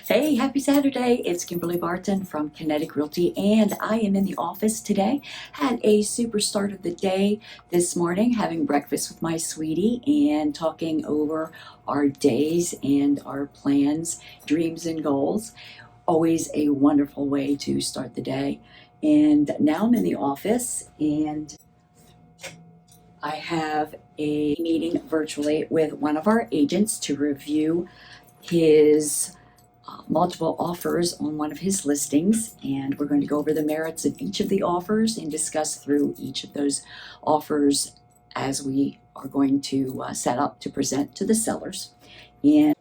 Hey, happy Saturday. It's Kimberly Barton from Kinetic Realty, and I am in the office today. Had a super start of the day this morning, having breakfast with my sweetie and talking over our days and our plans, dreams, and goals. Always a wonderful way to start the day. And now I'm in the office and I have a meeting virtually with one of our agents to review his multiple offers on one of his listings, and we're going to go over the merits of each of the offers and discuss through each of those offers as we are going to set up to present to the sellers. And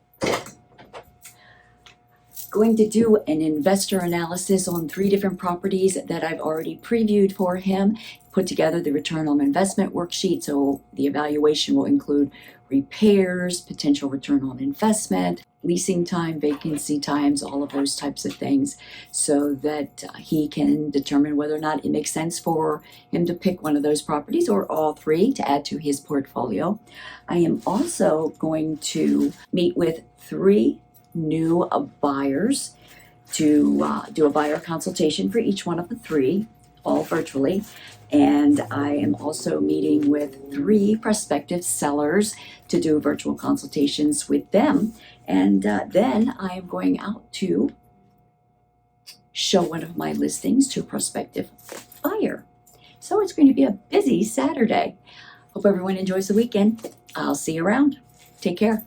going to do an investor analysis on 3 different properties that I've already previewed for him, put together the return on investment worksheet, so the evaluation will include repairs, potential return on investment, leasing time, vacancy times, all of those types of things, so that he can determine whether or not it makes sense for him to pick one of those properties or all 3 to add to his portfolio. I am also going to meet with 3 new buyers to do a buyer consultation for each one of the 3, all virtually. And I am also meeting with 3 prospective sellers to do virtual consultations with them. And then I am going out to show one of my listings to a prospective buyer. So it's going to be a busy Saturday. Hope everyone enjoys the weekend. I'll see you around. Take care.